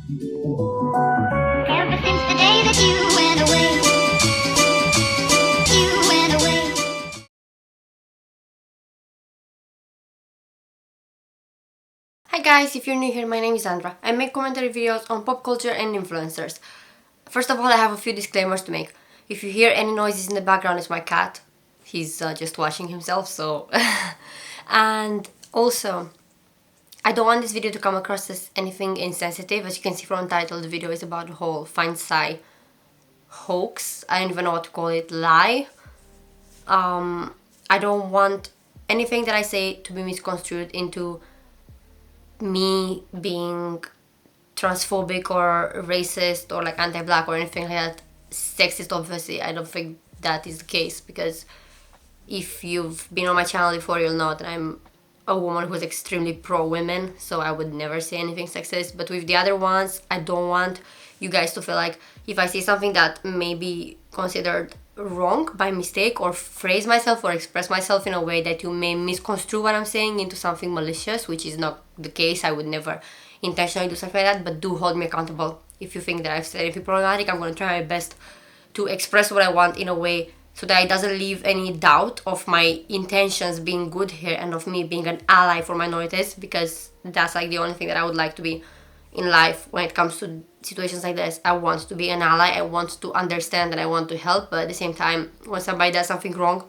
Ever since the day that you went away, you went away. Hi guys, if you're new here, my name is Andra. I make commentary videos on pop culture and influencers. First of all, I have a few disclaimers to make. If you hear any noises in the background, it's my cat. He's just washing himself, so... And also, I don't want this video to come across as anything insensitive. As you can see from the title, the video is about the whole findsai hoax. I don't even know what to call it, lie. I don't want anything that I say to be misconstrued into me being transphobic or racist or like anti-black or anything like that. Sexist, obviously. I don't think that is the case, because if you've been on my channel before, you'll know that I'm a woman who's extremely pro-women, so I would never say anything sexist. But with the other ones, I don't want you guys to feel like if I say something that may be considered wrong by mistake, or phrase myself or express myself in a way that you may misconstrue what I'm saying into something malicious, which is not the case. I would never intentionally do something like that, but do hold me accountable. If you think that I've said anything problematic, I'm going to try my best to express what I want in a way so that it doesn't leave any doubt of my intentions being good here and of me being an ally for minorities, because that's like the only thing that I would like to be in life when it comes to situations like this. I want to be an ally, I want to understand, and I want to help, but at the same time, when somebody does something wrong,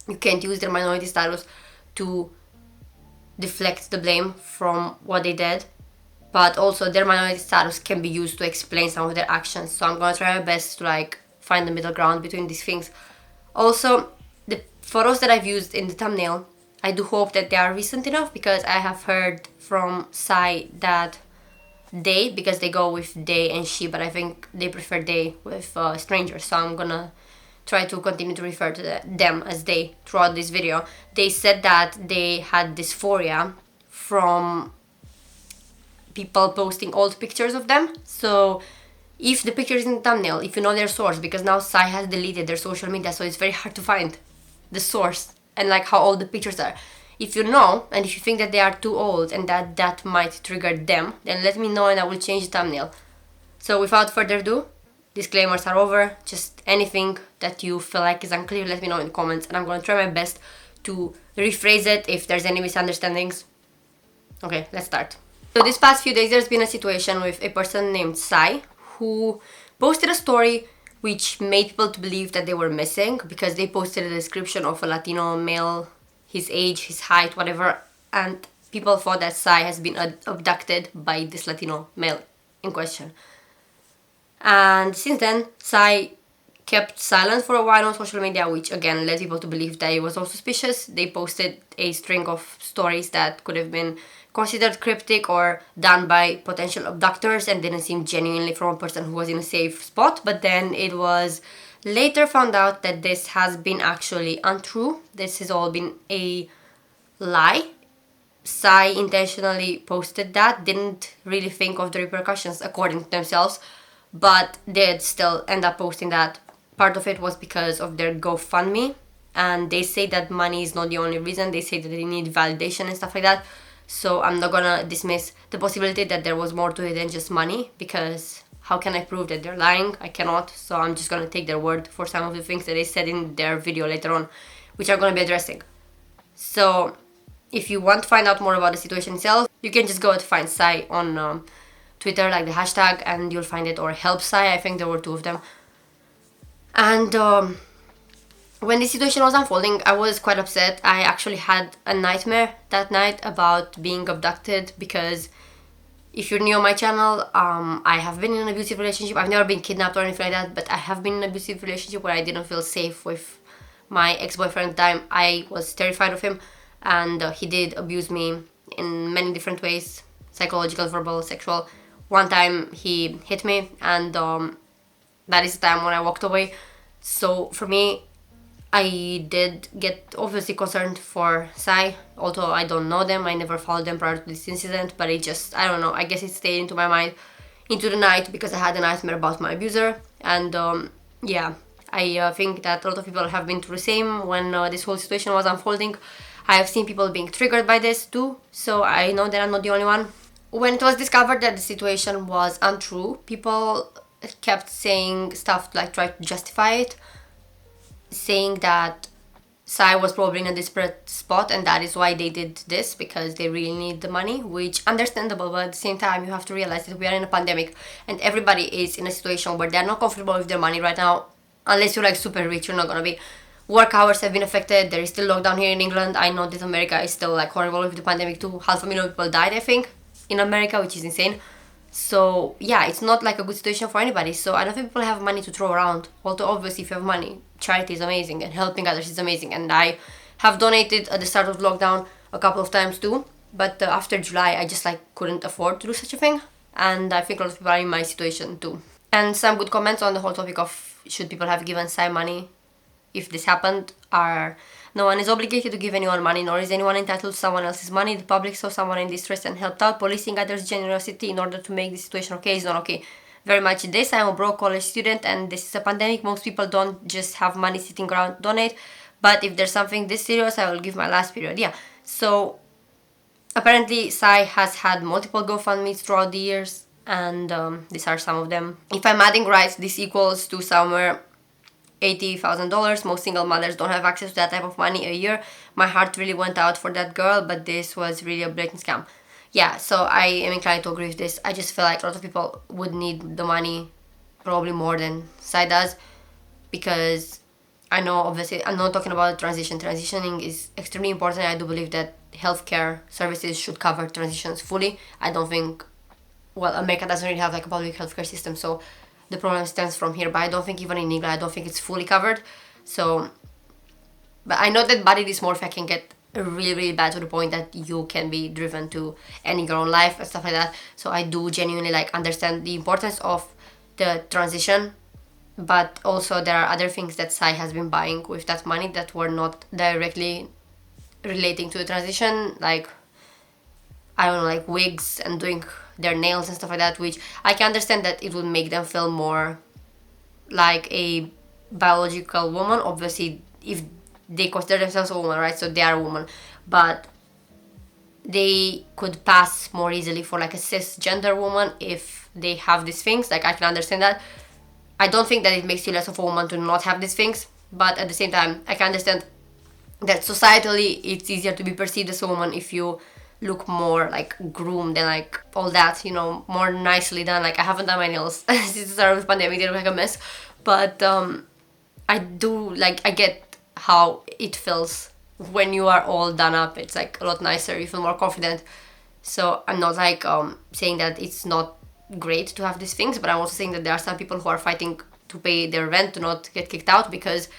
you can't use their minority status to deflect the blame from what they did, but also their minority status can be used to explain some of their actions. So I'm gonna try my best to like find the middle ground between these things. Also, the photos that I've used in the thumbnail, I do hope that they are recent enough, because I have heard from Sai that they, because they go with they and she, but I think they prefer they with strangers, so I'm gonna try to continue to refer to them as they throughout this video. They said that they had dysphoria from people posting old pictures of them. So if the picture is in the thumbnail, if you know their source, because now Sai has deleted their social media, so it's very hard to find the source and like how old the pictures are. If you know, and if you think that they are too old and that might trigger them, then let me know and I will change the thumbnail. So without further ado, disclaimers are over. Just anything that you feel like is unclear, let me know in the comments, and I'm gonna try my best to rephrase it if there's any misunderstandings. Okay, let's start. So this past few days there's been a situation with a person named Sai who posted a story which made people to believe that they were missing, because they posted a description of a Latino male, his age, his height, whatever, and people thought that Sai has been abducted by this Latino male in question. And since then, Sai kept silent for a while on social media, which again led people to believe that he was also suspicious. They posted a string of stories that could have been considered cryptic or done by potential abductors and didn't seem genuinely from a person who was in a safe spot. But then it was later found out that this has been actually untrue. This has all been a lie. Sai intentionally posted that, didn't really think of the repercussions according to themselves, but did still end up posting that. Part of it was because of their GoFundMe, and they say that money is not the only reason. They say that they need validation and stuff like that. So I'm not gonna dismiss the possibility that there was more to it than just money, because how can I prove that they're lying? I cannot. So I'm just gonna take their word for some of the things that they said in their video later on, which I'm gonna be addressing. So if you want to find out more about the situation itself, you can just go to findsai on Twitter, like the hashtag, and you'll find it, or helpsai, I think there were two of them. And when the situation was unfolding, I was quite upset. I actually had a nightmare that night about being abducted, because if you're new on my channel, I have been in an abusive relationship. I've never been kidnapped or anything like that, but I have been in an abusive relationship where I didn't feel safe with my ex-boyfriend at the time. I was terrified of him, and he did abuse me in many different ways: psychological, verbal, sexual. One time he hit me, and that is the time when I walked away. So for me, I did get obviously concerned for Sai, although I don't know them. I never followed them prior to this incident, but it just, I don't know, I guess it stayed into my mind into the night because I had a nightmare about my abuser. And yeah, I think that a lot of people have been through the same when this whole situation was unfolding. I have seen people being triggered by this too, so I know that I'm not the only one. when it was discovered that the situation was untrue, people kept saying stuff like try to justify it, saying that Sai was probably in a desperate spot and that is why they did this, because they really need the money, which understandable, but at the same time you have to realize that we are in a pandemic and everybody is in a situation where they're not comfortable with their money right now. Unless you're like super rich, you're not gonna be. Work hours have been affected. There is still lockdown here in England. I know that America is still like horrible with the pandemic too. 500,000 people died, I think, in America, which is insane. So yeah, it's not like a good situation for anybody. So I don't think people have money to throw around. Although obviously if you have money, charity is amazing and helping others is amazing. And I have donated at the start of lockdown a couple of times too. But after July, I just like couldn't afford to do such a thing. And I think a lot of people are in my situation too. And some good comments on the whole topic of should people have given Sai money if this happened are: no one is obligated to give anyone money, nor is anyone entitled to someone else's money. The public saw someone in distress and helped out. Policing others' generosity in order to make the situation okay is not okay. Very much this. I'm a broke college student and this is a pandemic. Most people don't just have money sitting around to donate. But if there's something this serious, I will give my last period. Yeah. So apparently Sai has had multiple GoFundMes throughout the years, and these are some of them. If I'm adding right, this equals to somewhere $80,000. Most single mothers don't have access to that type of money a year. My heart really went out for that girl, but this was really a blatant scam. Yeah, so I am inclined to agree with this. I just feel like a lot of people would need the money probably more than Sai does, because I know obviously I'm not talking about transition. Transitioning is extremely important. I do believe that healthcare services should cover transitions fully. I don't think, well, America doesn't really have like a public healthcare system, so the problem stems from here. But I don't think even in England, I don't think it's fully covered. So, but I know that body dysmorphia can get really, really bad to the point that you can be driven to ending your own life and stuff like that. So I do genuinely like understand the importance of the transition, but also there are other things that Sai has been buying with that money that were not directly relating to the transition, like I don't know, like wigs and doing their nails and stuff like that, which I can understand that it would make them feel more like a biological woman. Obviously, if they consider themselves a woman, right? So they are a woman, but they could pass more easily for like a cisgender woman if they have these things. Like I can understand that. I don't think that it makes you less of a woman to not have these things, but at the same time, I can understand that societally it's easier to be perceived as a woman if you look more like groomed and like all that, you know, more nicely done. Like I haven't done my nails since the start of the pandemic. They look like a mess, but I do like, I get how it feels when you are all done up. It's like a lot nicer, you feel more confident. So I'm not like saying that it's not great to have these things, but I'm also saying that there are some people who are fighting to pay their rent to not get kicked out, because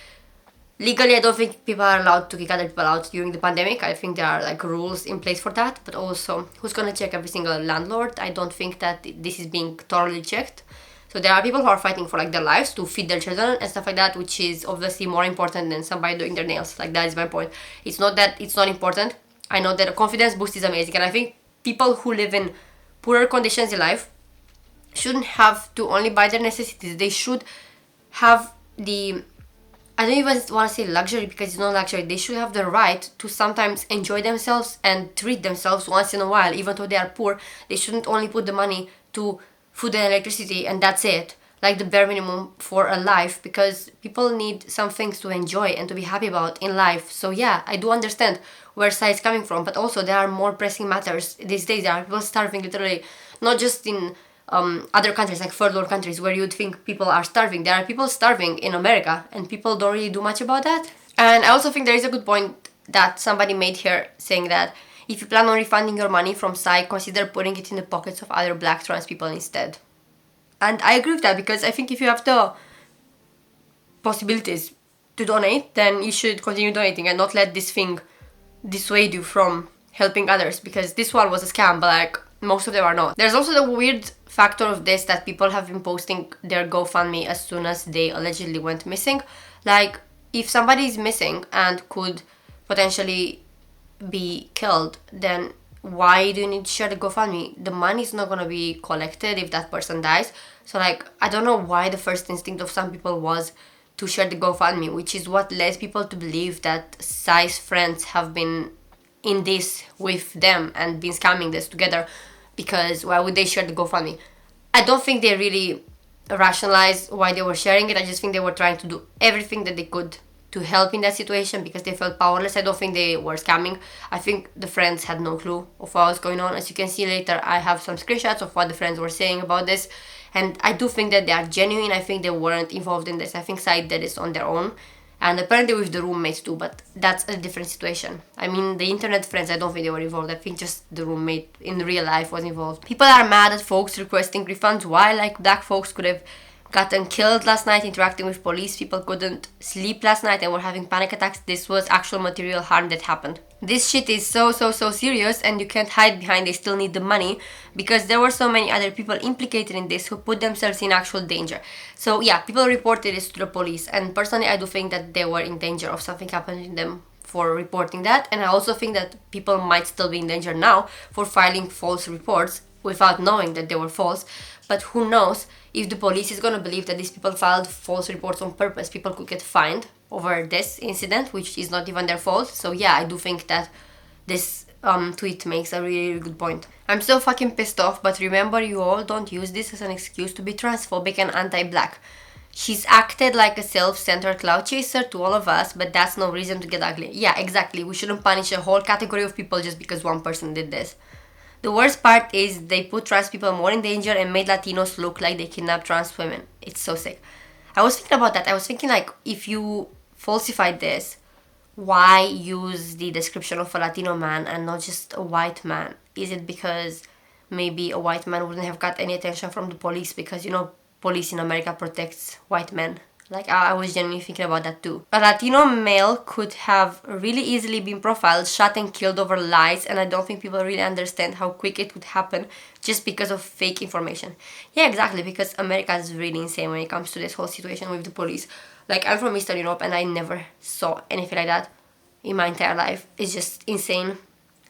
legally, I don't think people are allowed to kick other people out during the pandemic. I think there are like rules in place for that. But also, who's gonna check every single landlord? I don't think that this is being thoroughly checked. So there are people who are fighting for like their lives to feed their children and stuff like that, which is obviously more important than somebody doing their nails. Like that is my point. It's not that it's not important. I know that a confidence boost is amazing, and I think people who live in poorer conditions in life shouldn't have to only buy their necessities. They should have the, I don't even want to say luxury because it's not luxury. They should have the right to sometimes enjoy themselves and treat themselves once in a while, even though they are poor. They shouldn't only put the money to food and electricity and that's it, like the bare minimum for a life, because people need some things to enjoy and to be happy about in life. So yeah, I do understand where Sai is coming from, but also there are more pressing matters these days. There are people starving literally, not just in other countries like third world countries where you'd think people are starving. There are people starving in America and people don't really do much about that. And I also think there is a good point that somebody made here, saying that if you plan on refunding your money from Sai, consider putting it in the pockets of other black trans people instead. And I agree with that, because I think if you have the possibilities to donate, then you should continue donating and not let this thing dissuade you from helping others, because this one was a scam, but like most of them are not. There's also the weird factor of this that people have been posting their GoFundMe as soon as they allegedly went missing. Like, if somebody is missing and could potentially be killed, then why do you need to share the GoFundMe? The money is not gonna be collected if that person dies. So like, I don't know why the first instinct of some people was to share the GoFundMe, which is what led people to believe that Sai's friends have been in this with them and been scamming this together. because why would they share the GoFundMe? I don't think they really rationalized why they were sharing it. I just think they were trying to do everything that they could to help in that situation because they felt powerless. I don't think they were scamming. I think the friends had no clue of what was going on. As you can see later, I have some screenshots of what the friends were saying about this, and I do think that they are genuine. I think they weren't involved in this. I think Sai did this on their own, and apparently with the roommates too, but that's a different situation. I mean, the internet friends, I don't think they were involved. I think just the roommate in real life was involved. People are mad at folks requesting refunds. Why? Like, black folks could have gotten killed last night interacting with police. People couldn't sleep last night and were having panic attacks. This was actual material harm that happened. This shit is so serious, and you can't hide behind they still need the money, because there were so many other people implicated in this who put themselves in actual danger. So yeah, people reported this to the police, and personally I do think that they were in danger of something happening to them for reporting that, and I also think that people might still be in danger now for filing false reports without knowing that they were false. But who knows, if the police is gonna believe that these people filed false reports on purpose, people could get fined over this incident, which is not even their fault. So yeah, I do think that this tweet makes a really good point. I'm so fucking pissed off, but remember, you all don't use this as an excuse to be transphobic and anti-black. She's acted like a self-centered cloud chaser to all of us, but that's no reason to get ugly. Yeah, exactly. We shouldn't punish a whole category of people just because one person did this. The worst part is they put trans people more in danger and made Latinos look like they kidnapped trans women. It's so sick. I was thinking about that. I was thinking, like, if you falsified this, why use the description of a Latino man and not just a white man? Is it because maybe a white man wouldn't have got any attention from the police because, you know, police in America protects white men? Like, I was genuinely thinking about that too. A Latino male could have really easily been profiled, shot and killed over lies, and I don't think people really understand how quick it would happen just because of fake information. Yeah, exactly, because America is really insane when it comes to this whole situation with the police. Like, I'm from Eastern Europe and I never saw anything like that in my entire life. It's just insane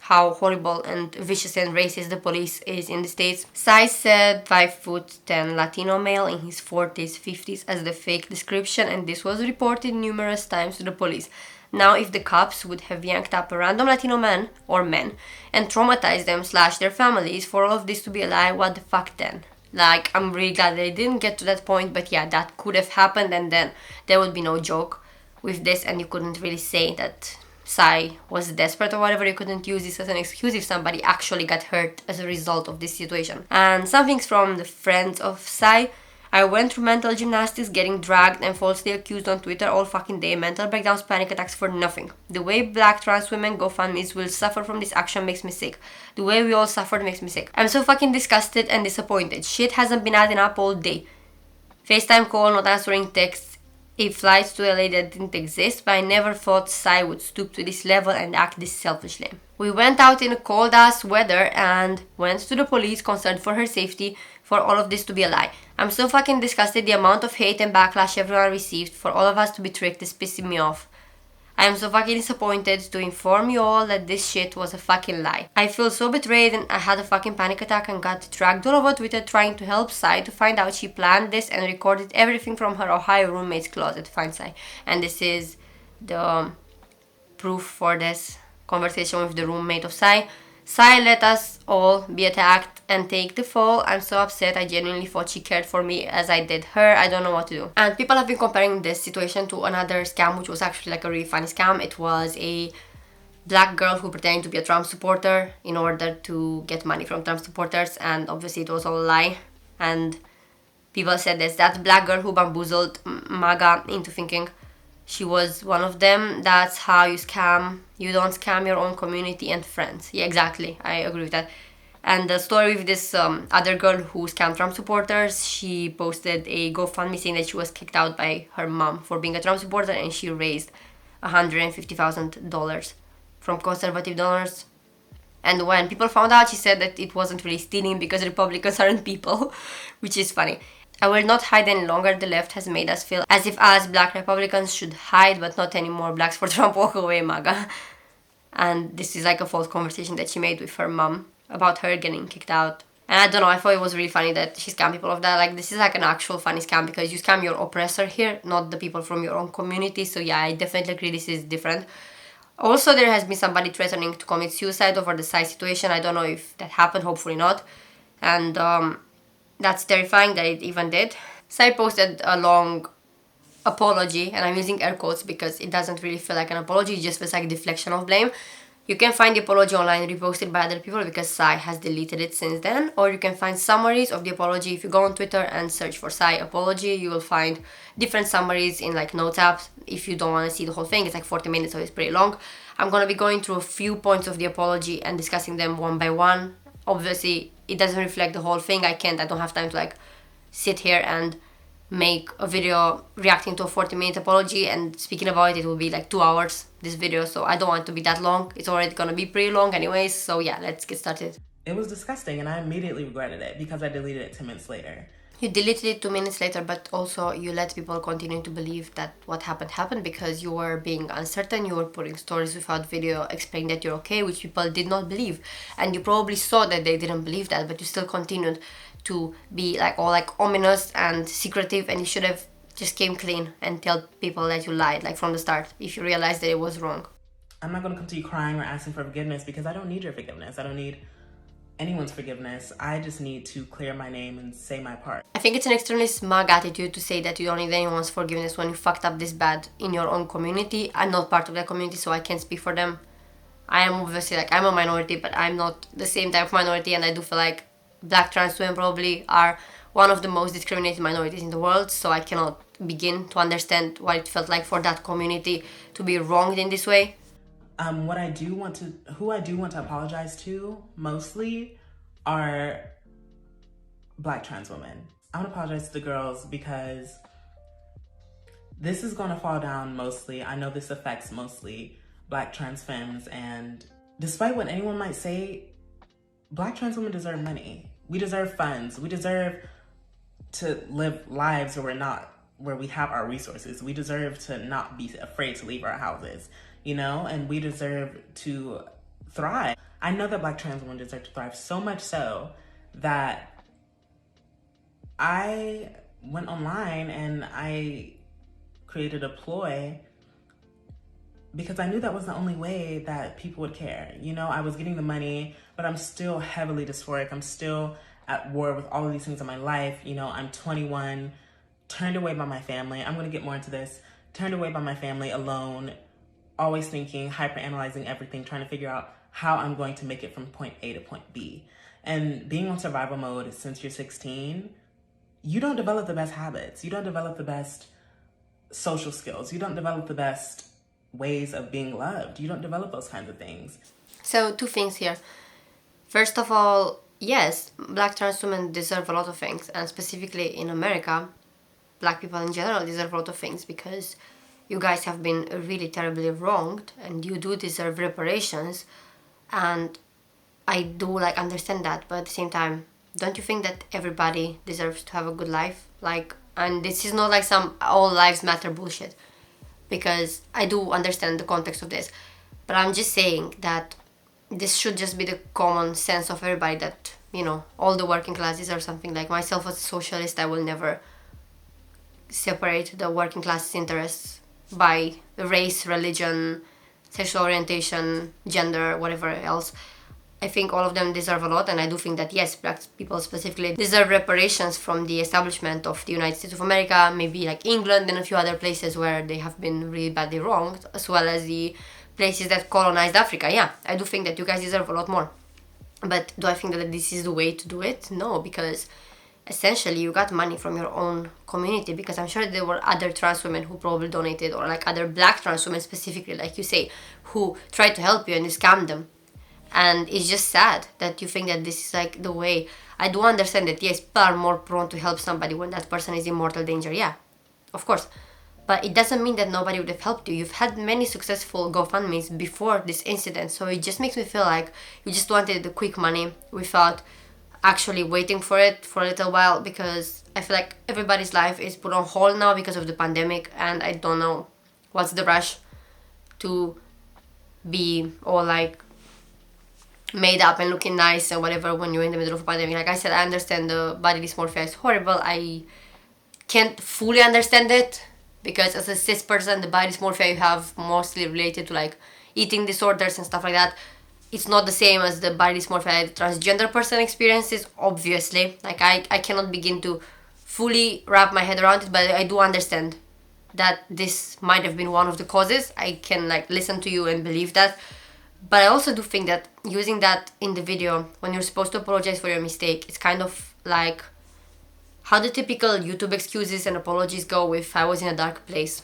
how horrible and vicious and racist the police is in the States. Sai said 5'10" Latino male in his 40s, 50s as the fake description, and this was reported numerous times to the police. Now, if the cops would have yanked up a random Latino man or men and traumatized them / their families for all of this to be a lie, what the fuck then? Like, I'm really glad they didn't get to that point, but yeah, that could have happened, and then there would be no joke with this, and you couldn't really say that Sai was desperate or whatever. You couldn't use this as an excuse if somebody actually got hurt as a result of this situation. And some things from the friends of Sai. I went through mental gymnastics, getting dragged and falsely accused on Twitter all fucking day. Mental breakdowns, panic attacks for nothing. The way black trans women GoFundMes will suffer from this action makes me sick. The way we all suffered makes me sick. I'm so fucking disgusted and disappointed. Shit hasn't been adding up all day. FaceTime call, not answering texts, a flight to LA that didn't exist, but I never thought Sai would stoop to this level and act this selfishly. We went out in a cold ass weather and went to the police concerned for her safety for all of this to be a lie. I'm so fucking disgusted. The amount of hate and backlash everyone received for all of us to be tricked is pissing me off. I am so fucking disappointed to inform you all that this shit was a fucking lie. I feel so betrayed and I had a fucking panic attack and got dragged all over Twitter trying to help Sai to find out she planned this and recorded everything from her Ohio roommate's closet, findsai. And this is the proof for this conversation with the roommate of Sai. Sai let us all be attacked and take the fall. I'm so upset. I genuinely thought she cared for me as I did her. I don't know what to do. And people have been comparing this situation to another scam, which was actually like a really funny scam. It was a black girl who pretended to be a Trump supporter in order to get money from Trump supporters, and obviously it was all a lie. And people said this, that black girl who bamboozled MAGA into thinking she was one of them. That's how you scam. You don't scam your own community and friends. Yeah, exactly. I agree with that. And the story with this other girl who scammed Trump supporters, she posted a GoFundMe saying that she was kicked out by her mom for being a Trump supporter, and she raised $150,000 from conservative donors. And when people found out, she said that it wasn't really stealing because Republicans aren't people, which is funny. I will not hide any longer. The left has made us feel as if us black Republicans should hide, but not anymore. Blacks for Trump, walk away, MAGA. And this is like a false conversation that she made with her mom about her getting kicked out. And I don't know, I thought it was really funny that she scammed people of that. Like, this is like an actual funny scam because you scam your oppressor here, not the people from your own community. So yeah, I definitely agree this is different. Also, there has been somebody threatening to commit suicide over the Sai situation. I don't know if that happened, hopefully not. And that's terrifying that it even did. Sai posted a long apology, and I'm using air quotes because it doesn't really feel like an apology, it just feels like deflection of blame. You can find the apology online reposted by other people because Sai has deleted it since then, or you can find summaries of the apology. If you go on Twitter and search for Sai apology, you will find different summaries in like notes apps. If you don't want to see the whole thing, it's like 40 minutes, so it's pretty long. I'm gonna be going through a few points of the apology and discussing them one by one. Obviously, it doesn't reflect the whole thing. I don't have time to like sit here and make a video reacting to a 40-minute apology and speaking about it. It will be like 2 hours, this video, so I don't want it to be that long. It's already gonna be pretty long anyways, so yeah, let's get started. It was disgusting, and I immediately regretted it because I deleted it 10 minutes later. You deleted it 2 minutes later, but also you let people continue to believe that what happened because you were being uncertain. You were putting stories without video explaining that you're okay, which people did not believe, and you probably saw that they didn't believe that, but you still continued to be like all like ominous and secretive, and you should have just came clean and tell people that you lied like from the start if you realized that it was wrong. I'm not going to come to you crying or asking for forgiveness because I don't need your forgiveness. I don't need anyone's forgiveness. I just need to clear my name and say my part. I think it's an extremely smug attitude to say that you don't need anyone's forgiveness when you fucked up this bad in your own community. I'm not part of that community, so I can't speak for them. I am obviously like, I'm a minority, but I'm not the same type of minority, and I do feel like Black trans women probably are one of the most discriminated minorities in the world, so I cannot begin to understand what it felt like for that community to be wronged in this way. Who I do want to apologize to mostly are Black trans women. I want to apologize to the girls because this is going to fall down mostly. I know this affects mostly Black trans femmes, and despite what anyone might say, Black trans women deserve money. We deserve funds. We deserve to live lives where we have our resources. We deserve to not be afraid to leave our houses, you know, and we deserve to thrive. I know that Black trans women deserve to thrive, so much so that I went online and I created a ploy because I knew that was the only way that people would care. You know, I was getting the money, but I'm still heavily dysphoric. I'm still at war with all of these things in my life. You know, I'm 21, turned away by my family. I'm gonna get more into this. Turned away by my family, alone, always thinking, hyper-analyzing everything, trying to figure out how I'm going to make it from point A to point B. And being on survival mode since you're 16, you don't develop the best habits. You don't develop the best social skills. You don't develop the best ways of being loved. You don't develop those kinds of things. So 2 things here. First of all, yes, Black trans women deserve a lot of things, and specifically in America, Black people in general deserve a lot of things because you guys have been really terribly wronged and you do deserve reparations, and I do like understand that, but at the same time, don't you think that everybody deserves to have a good life? Like, and this is not like some all lives matter bullshit, because I do understand the context of this, but I'm just saying that this should just be the common sense of everybody that, you know, all the working classes or something. Like myself as a socialist, I will never separate the working class's interests by race, religion, sexual orientation, gender, whatever else. I think all of them deserve a lot, and I do think that yes, Black people specifically deserve reparations from the establishment of the United States of America, maybe like England and a few other places where they have been really badly wronged, as well as the places that colonized Africa. Yeah, I do think that you guys deserve a lot more. But do I think that this is the way to do it? No, because essentially you got money from your own community, because I'm sure there were other trans women who probably donated, or like other Black trans women specifically, like you say, who tried to help you and you scammed them. And it's just sad that you think that this is like the way. I do understand that yes, people are more prone to help somebody when that person is in mortal danger, yeah, of course. But it doesn't mean that nobody would have helped you. You've had many successful GoFundMes before this incident, so it just makes me feel like you just wanted the quick money without actually waiting for it for a little while, because I feel like everybody's life is put on hold now because of the pandemic, and I don't know what's the rush to be all like made up and looking nice and whatever when you're in the middle of a pandemic. Like I said, I understand the body dysmorphia is horrible. I can't fully understand it, because as a cis person, the body dysmorphia you have mostly related to like eating disorders and stuff like that. It's not the same as the body dysmorphia transgender person experiences, obviously. Like, I cannot begin to fully wrap my head around it, but I do understand that this might have been one of the causes. I can like listen to you and believe that. But I also do think that using that in the video when you're supposed to apologize for your mistake, it's kind of like how the typical YouTube excuses and apologies go with "I was in a dark place."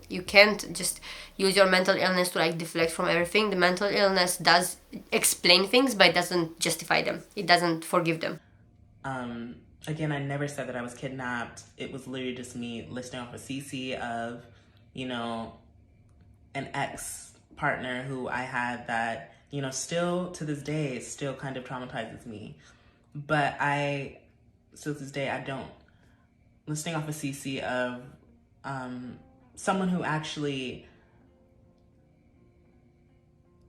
You can't just use your mental illness to like deflect from everything. The mental illness does explain things, but it doesn't justify them. It doesn't forgive them. Again, I never said that I was kidnapped. It was literally just me listing off a CC of, you know, an ex-partner who I had that, you know, still to this day, still kind of traumatizes me. But still to this day, I don't. Listing off a CC of someone who actually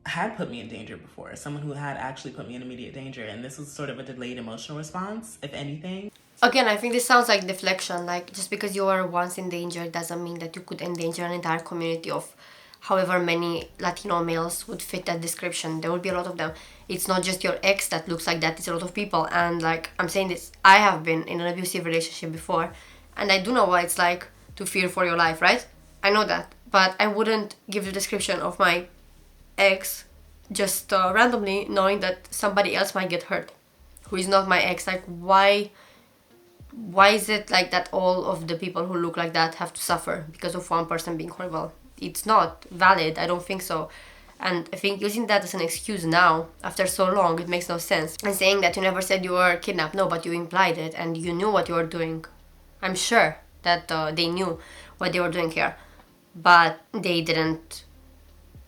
had put me in danger before, someone who had actually put me in immediate danger, and this was sort of a delayed emotional response, if anything. Again, I think this sounds like deflection. Like, just because you were once in danger doesn't mean that you could endanger an entire community of however many Latino males would fit that description. There would be a lot of them. It's not just your ex that looks like that, it's a lot of people. And like, I'm saying this, I have been in an abusive relationship before, and I do know what it's like to fear for your life, right? I know that, but I wouldn't give the description of my ex just randomly, knowing that somebody else might get hurt who is not my ex. Like, why is it like that all of the people who look like that have to suffer because of one person being horrible? It's not valid. I don't think so. And I think using that as an excuse now, after so long, it makes no sense. And saying that you never said you were kidnapped, no, but you implied it and you knew what you were doing. I'm sure that they knew what they were doing here, but they didn't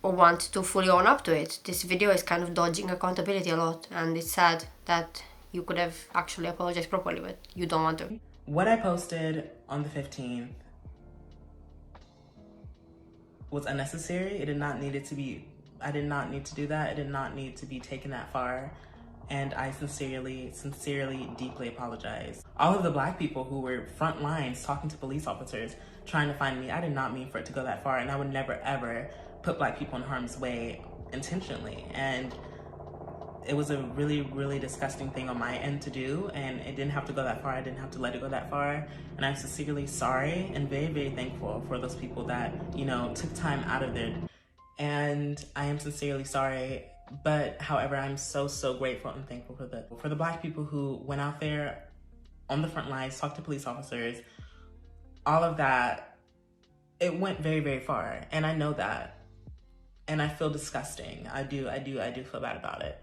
want to fully own up to it. This video is kind of dodging accountability a lot, and it's sad that you could have actually apologized properly, but you don't want to. What I posted on the 15th was unnecessary. It did not need it to be, I did not need to do that. It did not need to be taken that far. And I sincerely, deeply apologize. All of the Black people who were front lines talking to police officers, trying to find me, I did not mean for it to go that far, and I would never ever put Black people in harm's way intentionally. And it was a really, really disgusting thing on my end to do, and it didn't have to go that far. I didn't have to let it go that far. And I'm sincerely sorry and very, very thankful for those people that, you know, took time out of their, and I am sincerely sorry. But however, I'm so grateful and thankful for the Black people who went out there on the front lines, talked to police officers, all of that. It went very, very far, and I know that, and I feel disgusting. I do feel bad about it,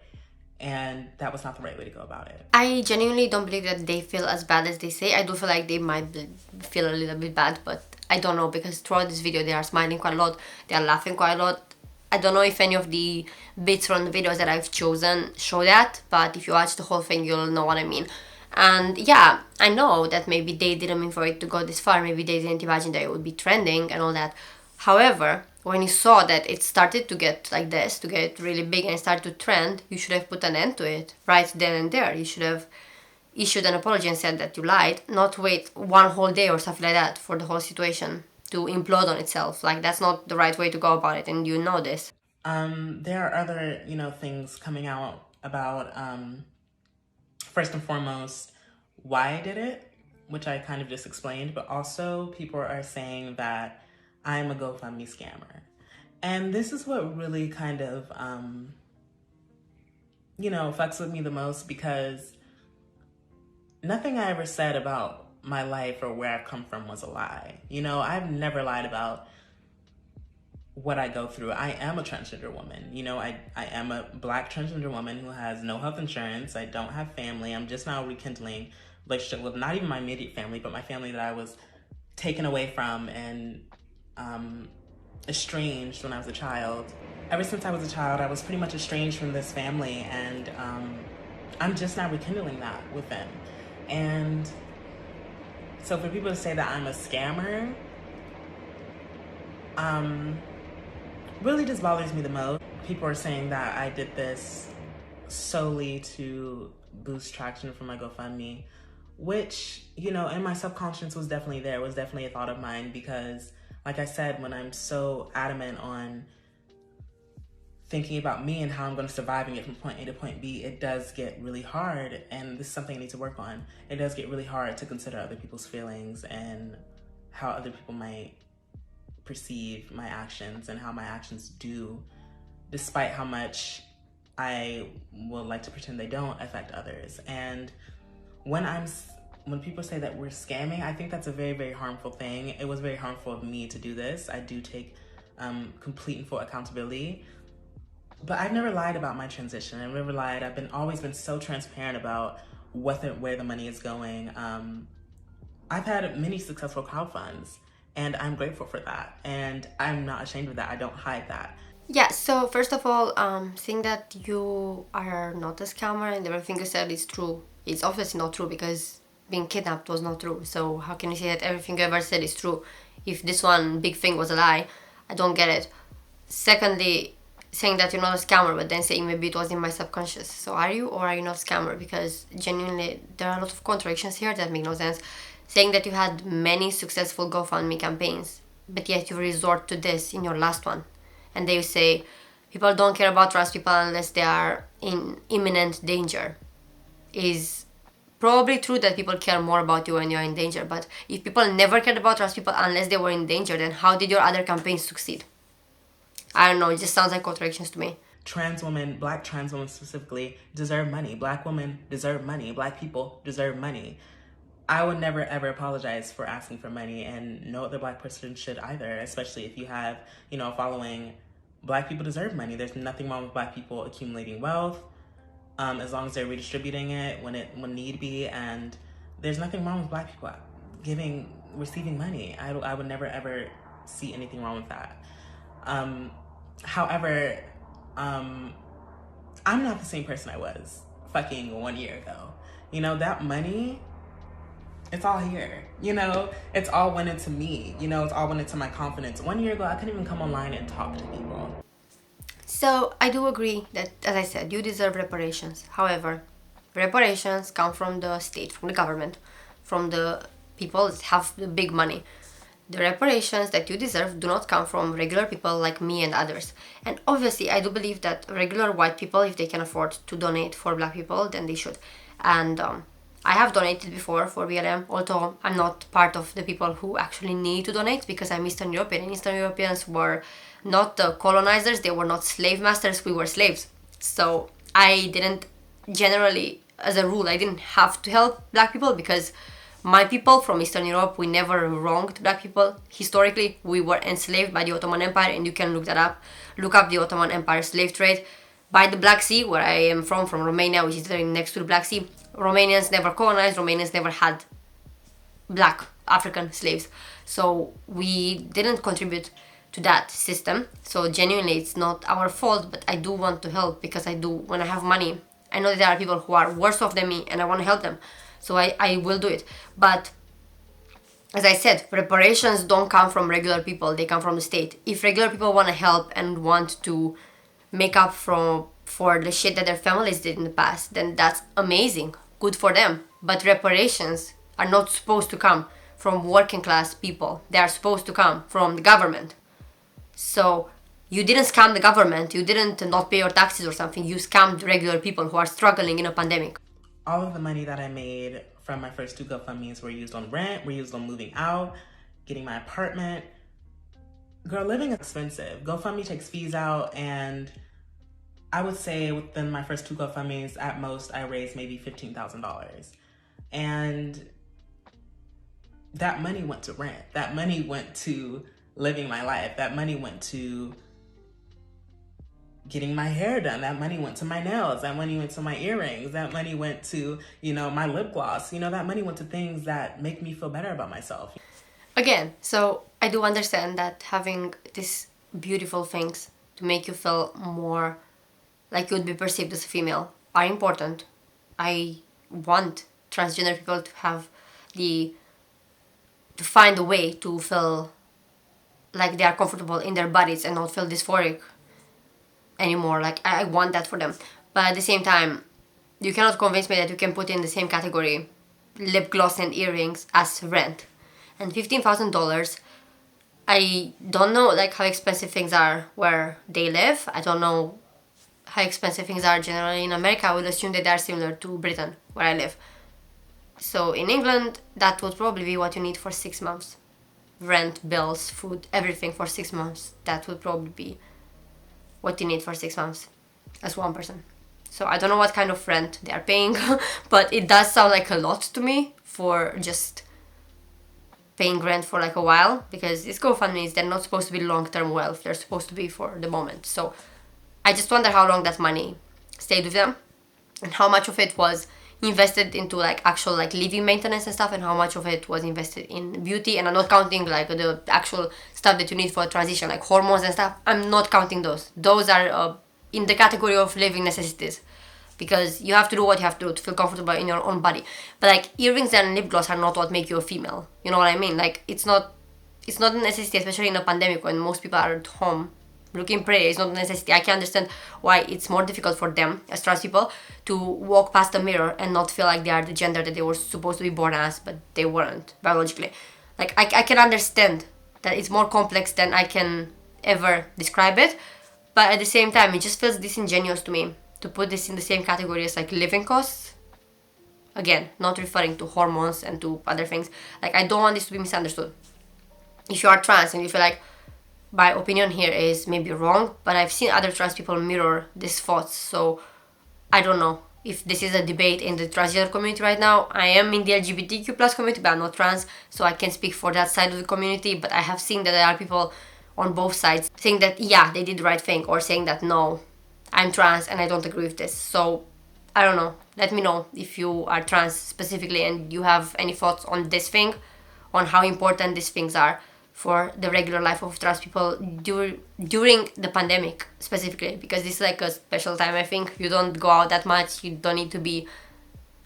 and that was not the right way to go about it. I genuinely don't believe that they feel as bad as they say. I do feel like they might feel a little bit bad, but I don't know, because throughout this video they are smiling quite a lot, they are laughing quite a lot. I don't know if any of the bits from the videos that I've chosen show that, but if you watch the whole thing, you'll know what I mean. And yeah, I know that maybe they didn't mean for it to go this far. Maybe they didn't imagine that it would be trending and all that. However, when you saw that it started to get like this, to get really big and start to trend, you should have put an end to it right then and there. You should have issued an apology and said that you lied, not wait one whole day or stuff like that for the whole situation to implode on itself. Like, that's not the right way to go about it, and you know this. There are other, you know, things coming out about, first and foremost, why I did it, which I kind of just explained, but also people are saying that I'm a GoFundMe scammer. And this is what really kind of, you know, fucks with me the most, because nothing I ever said about my life or where I've come from was a lie. You know, I've never lied about what I go through. I am a transgender woman. You know, I am a Black transgender woman who has no health insurance. I don't have family. I'm just now rekindling relationship with not even my immediate family, but my family that I was taken away from and estranged when I was a child. Ever since I was a child, I was pretty much estranged from this family, and I'm just now rekindling that with them. And so for people to say that I'm a scammer, really just bothers me the most. People are saying that I did this solely to boost traction for my GoFundMe, which, you know, in my subconscious was definitely there, was definitely a thought of mine, because like I said, when I'm so adamant on thinking about me and how I'm going to survive and get from point A to point B, it does get really hard, and this is something I need to work on. It does get really hard to consider other people's feelings and how other people might perceive my actions and how my actions do, despite how much I will like to pretend they don't affect others. And when people say that we're scamming, I think that's a very, very harmful thing. It was very harmful of me to do this. I do take complete and full accountability. But I've never lied about my transition. I've never lied. I've always been so transparent about where the money is going. I've had many successful crowdfunds, and I'm grateful for that. And I'm not ashamed of that. I don't hide that. Yeah, so first of all, saying that you are not a scammer and everything you said is true, it's obviously not true, because being kidnapped was not true. So how can you say that everything you ever said is true if this one big thing was a lie? I don't get it. Secondly, saying that you're not a scammer, but then saying maybe it was in my subconscious. So are you, or are you not a scammer? Because genuinely, there are a lot of contradictions here that make no sense. Saying that you had many successful GoFundMe campaigns, but yet you resort to this in your last one. And they say, people don't care about trust people unless they are in imminent danger. Is probably true that people care more about you when you're in danger, but if people never cared about trust people unless they were in danger, then how did your other campaigns succeed? I don't know, it just sounds like contradictions to me. Trans women, Black trans women specifically, deserve money. Black women deserve money. Black people deserve money. I would never ever apologize for asking for money, and no other Black person should either, especially if you have, a following. Black people deserve money. There's nothing wrong with Black people accumulating wealth, as long as they're redistributing it when need be, and there's nothing wrong with Black people receiving money. I would never ever see anything wrong with that. However, I'm not the same person I was fucking 1 year ago. That money, it's all here. It's all went into me. It's all went into my confidence. 1 year ago, I couldn't even come online and talk to people. So I do agree that, as I said, you deserve reparations. However, reparations come from the state, from the government, from the people that have the big money. The reparations that you deserve do not come from regular people like me and others. And obviously, I do believe that regular white people, if they can afford to donate for Black people, then they should. And I have donated before for BLM, although I'm not part of the people who actually need to donate, because I'm Eastern European. And Eastern Europeans were not the colonizers, they were not slave masters, we were slaves. So I didn't generally, as a rule, I didn't have to help Black people, because my people from Eastern Europe, we never wronged Black people. Historically, we were enslaved by the Ottoman Empire, and you can look that up. Look up the Ottoman Empire slave trade. By the Black Sea, where I am from Romania, which is right next to the Black Sea, Romanians never colonized, Romanians never had Black African slaves. So we didn't contribute to that system. So genuinely, it's not our fault, but I do want to help, because I do, when I have money, I know that there are people who are worse off than me, and I want to help them. So I will do it. But as I said, reparations don't come from regular people, they come from the state. If regular people want to help and want to make up for the shit that their families did in the past, then that's amazing. Good for them. But reparations are not supposed to come from working class people. They are supposed to come from the government. So you didn't scam the government, you didn't not pay your taxes or something, you scammed regular people who are struggling in a pandemic. All of the money that I made from my first 2 GoFundMes were used on rent, were used on moving out, getting my apartment. Girl, living is expensive. GoFundMe takes fees out, and I would say within my first 2 GoFundMes, at most, I raised maybe $15,000. And that money went to rent. That money went to living my life. That money went to getting my hair done. That money went to my nails. That money went to my earrings. That money went to, my lip gloss. That money went to things that make me feel better about myself. Again, so I do understand that having these beautiful things to make you feel more like you would be perceived as a female are important. I want transgender people to have to find a way to feel like they are comfortable in their bodies and not feel dysphoric anymore. Like, I want that for them. But at the same time, you cannot convince me that you can put in the same category lip gloss and earrings as rent. And $15,000, I don't know how expensive things are where they live. I don't know how expensive things are generally in America, I would assume that they are similar to Britain, where I live. So in England, that would probably be what you need for 6 months. Rent, bills, food, everything for 6 months. That would probably be what you need for 6 months as one person. So I don't know what kind of rent they are paying, but it does sound like a lot to me for just paying rent for like a while, because these GoFundMes, they're not supposed to be long-term wealth. They're supposed to be for the moment. So I just wonder how long that money stayed with them and how much of it was invested into like actual like living maintenance and stuff, and how much of it was invested in beauty. And I'm not counting like the actual stuff that you need for a transition, like hormones and stuff. I'm not counting those. Those are in the category of living necessities, because you have to do what you have to do to feel comfortable in your own body. But like earrings and lip gloss are not what make you a female. You know what I mean? Like it's not a necessity, especially in a pandemic when most people are at home looking pretty. It's not a necessity. I can understand why it's more difficult for them as trans people to walk past a mirror and not feel like they are the gender that they were supposed to be born as, but they weren't biologically. Like I can understand that it's more complex than I can ever describe it, but at the same time it just feels disingenuous to me to put this in the same category as like living costs. Again, not referring to hormones and to other things. Like I don't want this to be misunderstood. If you are trans and you feel like my opinion here is maybe wrong, but I've seen other trans people mirror these thoughts, so I don't know if this is a debate in the transgender community right now. I am in the LGBTQ plus community, but I'm not trans, so I can speak for that side of the community. But I have seen that there are people on both sides saying that yeah, they did the right thing, or saying that no, I'm trans and I don't agree with this. So I don't know. Let me know if you are trans specifically and you have any thoughts on this thing, on how important these things are for the regular life of trans people during the pandemic specifically, because this is like a special time. I think you don't go out that much. You don't need to be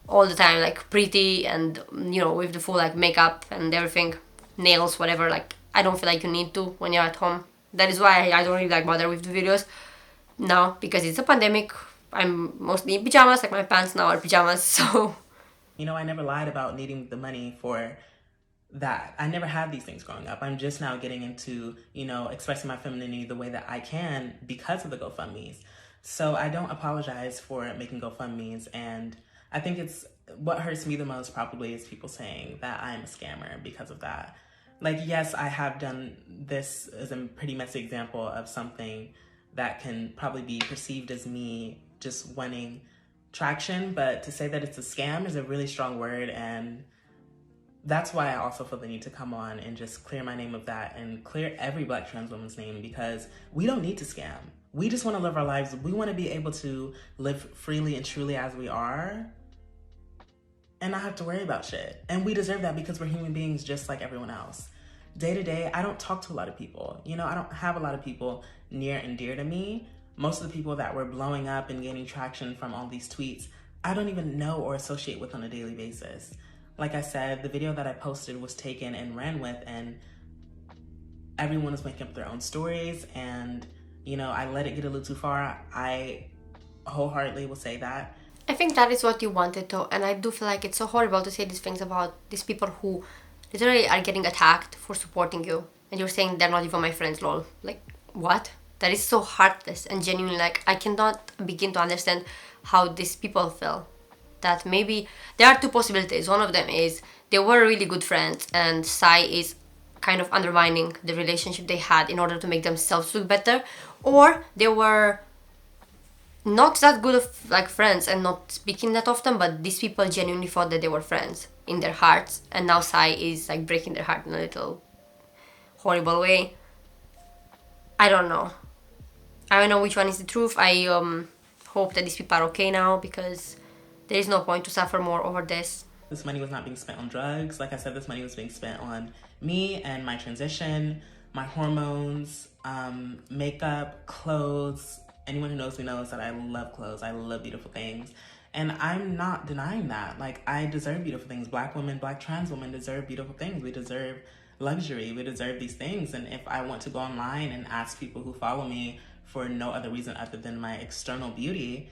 all the time like pretty and, you know, with the full like makeup and everything, nails, whatever. Like I don't feel like you need to when you're at home. That is why I don't really like bother with the videos now, because it's a pandemic. I'm mostly in pajamas, like my pants now are pajamas. So You know, I never lied about needing the money for that. I never had these things growing up. I'm just now getting into, you know, expressing my femininity the way that I can because of the GoFundMes. So I don't apologize for making GoFundMes. And I think it's what hurts me the most probably is people saying that I'm a scammer because of that. Like, yes, I have done this as a pretty messy example of something that can probably be perceived as me just wanting traction, but to say that it's a scam is a really strong word. And that's why I also feel the need to come on and just clear my name of that and clear every Black trans woman's name, because we don't need to scam. We just want to live our lives. We want to be able to live freely and truly as we are and not have to worry about shit. And we deserve that because we're human beings just like everyone else. Day to day, I don't talk to a lot of people. You know, I don't have a lot of people near and dear to me. Most of the people that were blowing up and gaining traction from all these tweets, I don't even know or associate with on a daily basis. Like I said, the video that I posted was taken and ran with, and everyone was making up their own stories. And, you know, I let it get a little too far. I wholeheartedly will say that. I think that is what you wanted to, and I do feel like it's so horrible to say these things about these people who literally are getting attacked for supporting you, and you're saying they're not even my friends, lol. Like, what? That is so heartless and genuine. Like, I cannot begin to understand how these people feel. That maybe there are two possibilities. One of them is they were really good friends and Sai is kind of undermining the relationship they had in order to make themselves look better, or they were not that good of like friends and not speaking that often, but these people genuinely thought that they were friends in their hearts, and now Sai is like breaking their heart in a little horrible way. I don't know which one is the truth. I hope that these people are okay now, because there is no point to suffer more over this. This money was not being spent on drugs. Like I said, this money was being spent on me and my transition, my hormones, makeup, clothes. Anyone who knows me knows that I love clothes. I love beautiful things. And I'm not denying that. Like, I deserve beautiful things. Black women, Black trans women deserve beautiful things. We deserve luxury. We deserve these things. And if I want to go online and ask people who follow me for no other reason other than my external beauty,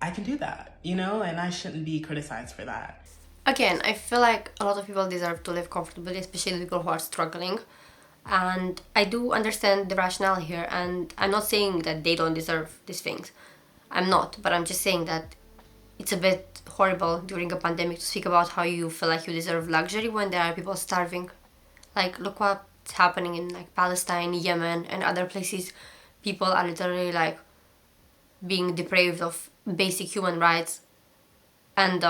I can do that, you know, and I shouldn't be criticized for that. Again, I feel like a lot of people deserve to live comfortably, especially people who are struggling. And I do understand the rationale here, and I'm not saying that they don't deserve these things. I'm not, but I'm just saying that it's a bit horrible during a pandemic to speak about how you feel like you deserve luxury when there are people starving. Like, look what's happening in like Palestine, Yemen, and other places. People are literally like being deprived of basic human rights, and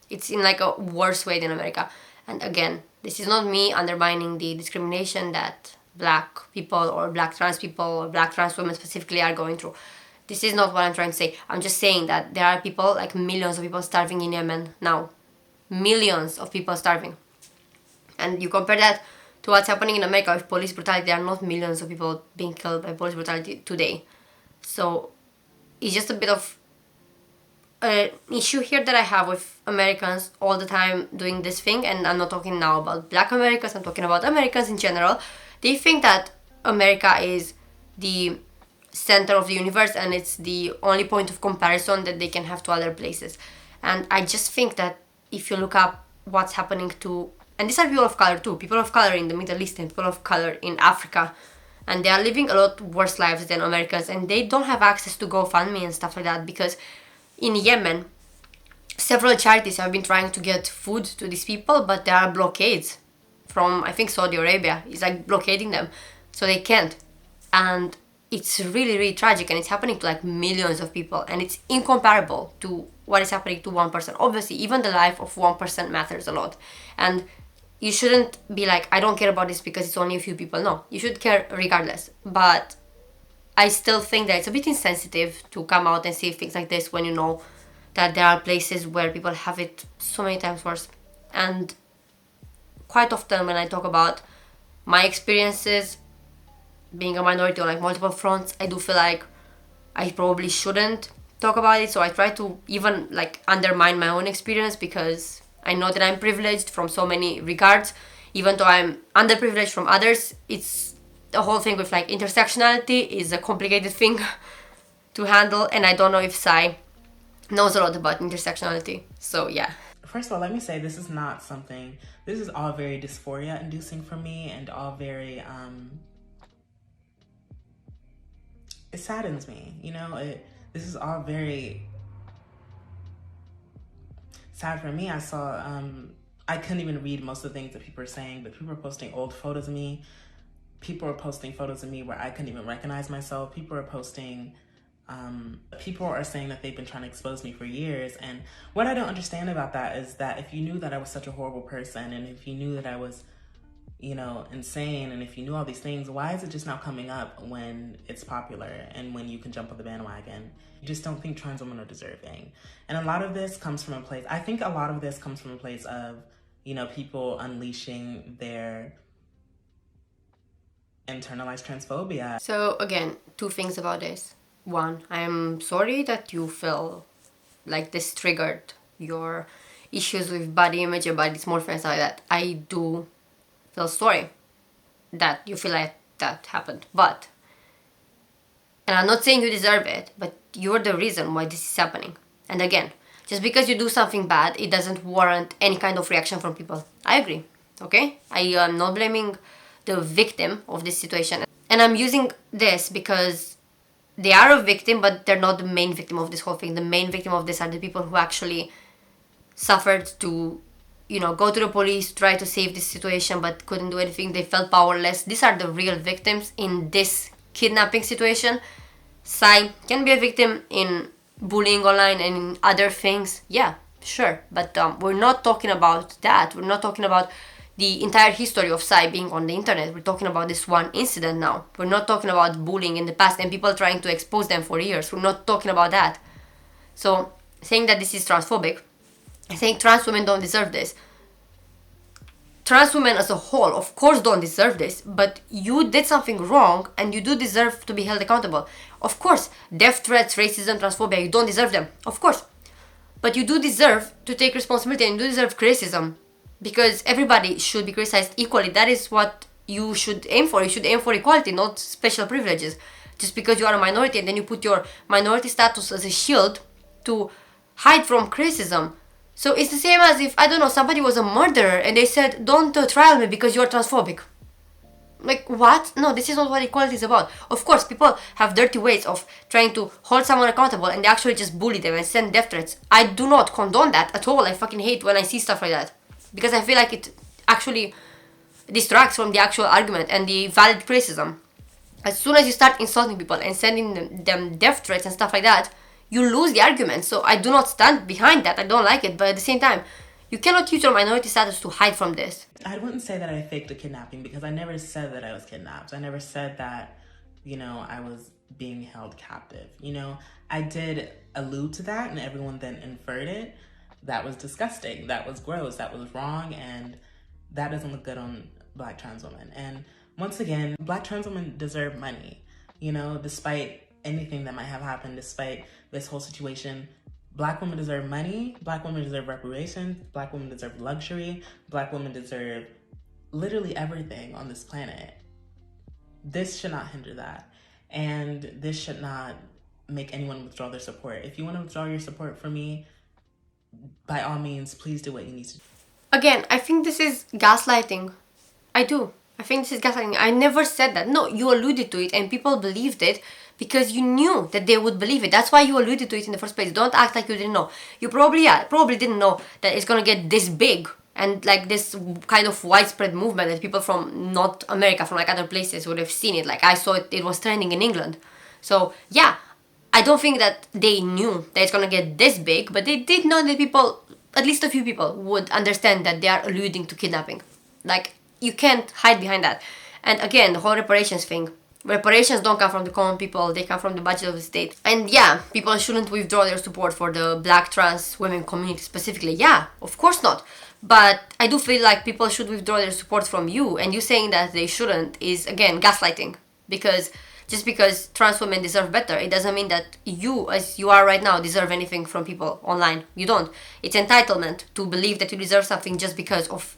it's in like a worse way than America. And again, this is not me undermining the discrimination that black people or black trans people or black trans women specifically are going through. This is not what I'm trying to say. I'm just saying that there are people, like millions of people starving in Yemen now. Millions of people starving. And you compare that to what's happening in America with police brutality. There are not millions of people being killed by police brutality today. So it's just a bit of an issue here that I have with Americans all the time doing this thing. And I'm not talking now about black Americans, I'm talking about Americans in general. They think that America is the center of the universe and it's the only point of comparison that they can have to other places. And I just think that if you look up what's happening to, and these are people of color too, people of color in the Middle East and people of color in Africa, and they are living a lot worse lives than Americans, and they don't have access to GoFundMe and stuff like that, because in Yemen several charities have been trying to get food to these people, but there are blockades from, I think, Saudi Arabia is like blockading them, so they can't. And it's really, really tragic, and it's happening to like millions of people, and it's incomparable to what is happening to one person. Obviously, even the life of one person matters a lot, and you shouldn't be like, I don't care about this because it's only a few people. No, you should care regardless. But I still think that it's a bit insensitive to come out and say things like this when you know that there are places where people have it so many times worse. And quite often when I talk about my experiences being a minority on like multiple fronts, I do feel like I probably shouldn't talk about it. So I try to even like undermine my own experience, because I know that I'm privileged from so many regards, even though I'm underprivileged from others. It's the whole thing with like intersectionality is a complicated thing to handle, and I don't know if Sai knows a lot about intersectionality. So yeah. First of all, let me say this is all very dysphoria inducing for me, and all very it saddens me, this is all very sad for me. I saw I couldn't even read most of the things that people are saying, but people are posting old photos of me. People are posting photos of me where I couldn't even recognize myself. People are posting people are saying that they've been trying to expose me for years. And what I don't understand about that is that if you knew that I was such a horrible person, and if you knew that I was, insane, and if you knew all these things, why is it just now coming up when it's popular and when you can jump on the bandwagon? You just don't think trans women are deserving. And a lot of this comes from a place, I think a lot of this comes from a place of, people unleashing their internalized transphobia. So again, two things about this. One, I'm sorry that you feel like this triggered your issues with body image and body dysmorphia and stuff like that. I do feel sorry that you feel like that happened. But, and I'm not saying you deserve it, but you're the reason why this is happening. And again, just because you do something bad, it doesn't warrant any kind of reaction from people. I agree, okay? I am not blaming the victim of this situation. And I'm using this because they are a victim, but they're not the main victim of this whole thing. The main victim of this are the people who actually suffered to, go to the police, try to save this situation, but couldn't do anything. They felt powerless. These are the real victims in this kidnapping situation. Sai can be a victim in bullying online and in other things. Yeah, sure. But we're not talking about that. We're not talking about the entire history of Sai being on the internet. We're talking about this one incident now. We're not talking about bullying in the past and people trying to expose them for years. We're not talking about that. So saying that this is transphobic, saying trans women don't deserve this. Trans women as a whole, of course, don't deserve this, but you did something wrong and you do deserve to be held accountable. Of course, death threats, racism, transphobia, you don't deserve them. Of course. But you do deserve to take responsibility, and you do deserve criticism, because everybody should be criticized equally. That is what you should aim for. You should aim for equality, not special privileges. Just because you are a minority and then you put your minority status as a shield to hide from criticism. So it's the same as if, I don't know, somebody was a murderer and they said, don't trial me because you're transphobic. Like, what? No, this is not what equality is about. Of course, people have dirty ways of trying to hold someone accountable and they actually just bully them and send death threats. I do not condone that at all. I fucking hate when I see stuff like that. Because I feel like it actually distracts from the actual argument and the valid criticism. As soon as you start insulting people and sending them death threats and stuff like that, you lose the argument. So I do not stand behind that. I don't like it. But at the same time, you cannot use your minority status to hide from this. I wouldn't say that I faked a kidnapping because I never said that I was kidnapped. I never said that, I was being held captive. I did allude to that and everyone then inferred it. That was disgusting. That was gross. That was wrong. And that doesn't look good on Black trans women. And once again, Black trans women deserve money. Despite anything that might have happened, despite this whole situation, Black women deserve money, Black women deserve reparations, Black women deserve luxury, Black women deserve literally everything on this planet. This should not hinder that. And this should not make anyone withdraw their support. If you want to withdraw your support from me, by all means, please do what you need to do. Again, I think this is gaslighting. I do. I think this is gaslighting. I never said that. No, you alluded to it and people believed it because you knew that they would believe it. That's why you alluded to it in the first place. Don't act like you didn't know. You probably didn't know that it's gonna get this big and like this kind of widespread movement that people from not America, from like other places would have seen it. Like I saw it, it was trending in England. So yeah, I don't think that they knew that it's gonna get this big, but they did know that people, at least a few people, would understand that they are alluding to kidnapping. Like, you can't hide behind that. And again, the whole reparations thing. Reparations don't come from the common people, they come from the budget of the state. And yeah, people shouldn't withdraw their support for the Black trans women community specifically. Yeah, of course not. But I do feel like people should withdraw their support from you, and you saying that they shouldn't is, again, gaslighting. Because just because trans women deserve better, it doesn't mean that you, as you are right now, deserve anything from people online. You don't. It's entitlement to believe that you deserve something just because of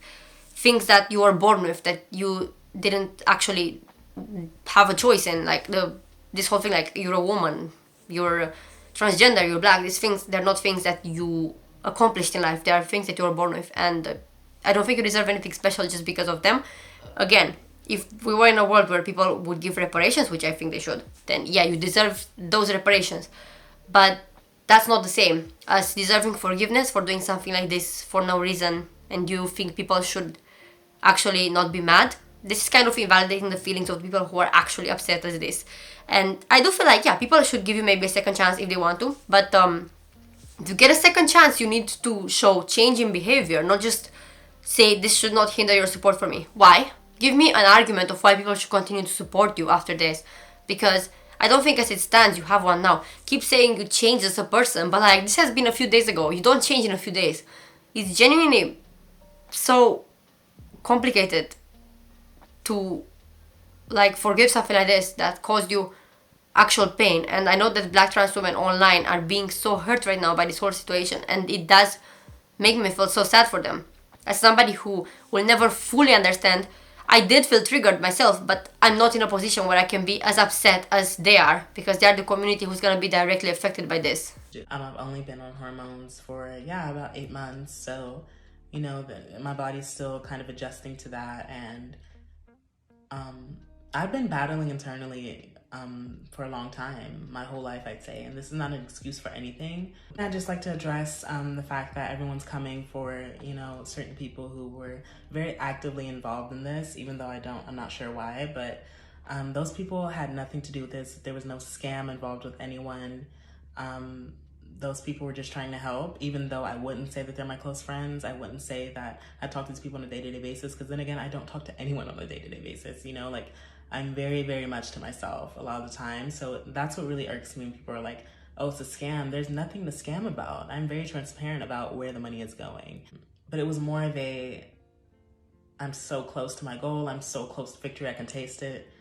things that you were born with, that you didn't actually have a choice in. Like this whole thing, like you're a woman, you're transgender, you're Black. These things, they're not things that you accomplished in life. They are things that you were born with, and I don't think you deserve anything special just because of them. Again, if we were in a world where people would give reparations, which I think they should, then yeah, you deserve those reparations. But that's not the same as deserving forgiveness for doing something like this for no reason, and you think people should actually not be mad. This is kind of invalidating the feelings of people who are actually upset as this. And I do feel like, yeah, people should give you maybe a second chance if they want to, but to get a second chance, you need to show change in behavior, not just say this should not hinder your support for me. Why? Give me an argument of why people should continue to support you after this. Because I don't think as it stands you have one now. Keep saying you change as a person, but like this has been a few days ago. You don't change in a few days. It's genuinely so complicated to like forgive something like this that caused you actual pain. And I know that Black trans women online are being so hurt right now by this whole situation, and it does make me feel so sad for them. As somebody who will never fully understand, I did feel triggered myself, but I'm not in a position where I can be as upset as they are, because they are the community who's gonna be directly affected by this. I've only been on hormones for, about 8 months, so, my body's still kind of adjusting to that, and I've been battling internally for a long time, my whole life, I'd say, and this is not an excuse for anything. I'd just like to address the fact that everyone's coming for, certain people who were very actively involved in this, even though I'm not sure why, but those people had nothing to do with this. There was no scam involved with anyone. Those people were just trying to help, even though I wouldn't say that they're my close friends. I wouldn't say that I talk to these people on a day-to-day basis, because then again, I don't talk to anyone on a day-to-day basis, I'm very, very much to myself a lot of the time. So that's what really irks me when people are like, oh, it's a scam. There's nothing to scam about. I'm very transparent about where the money is going. But it was more of I'm so close to my goal. I'm so close to victory. I can taste it.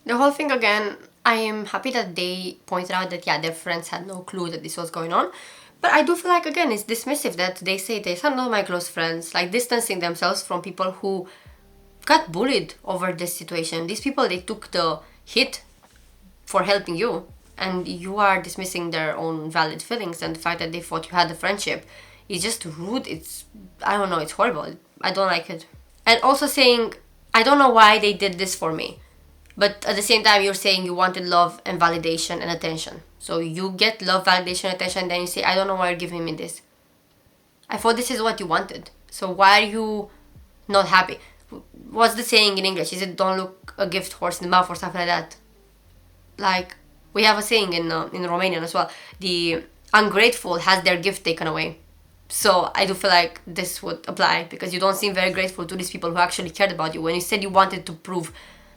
The whole thing, again, I am happy that they pointed out that, yeah, their friends had no clue that this was going on. But I do feel like, again, it's dismissive that they say they are not my close friends, like distancing themselves from people who got bullied over this situation. These people, they took the hit for helping you, and you are dismissing their own valid feelings, and the fact that they thought you had a friendship is just rude. I don't know, it's horrible. I don't like it. And also saying I don't know why they did this for me. But at the same time, you're saying you wanted love and validation and attention. So you get love, validation, and attention, and then you say, I don't know why you're giving me this. I thought this is what you wanted. So why are you not happy? What's the saying in English? Is it don't look a gift horse in the mouth or something like that? Like, we have a saying in Romanian as well. The ungrateful has their gift taken away. So I do feel like this would apply because you don't seem very grateful to these people who actually cared about you when you said you wanted to prove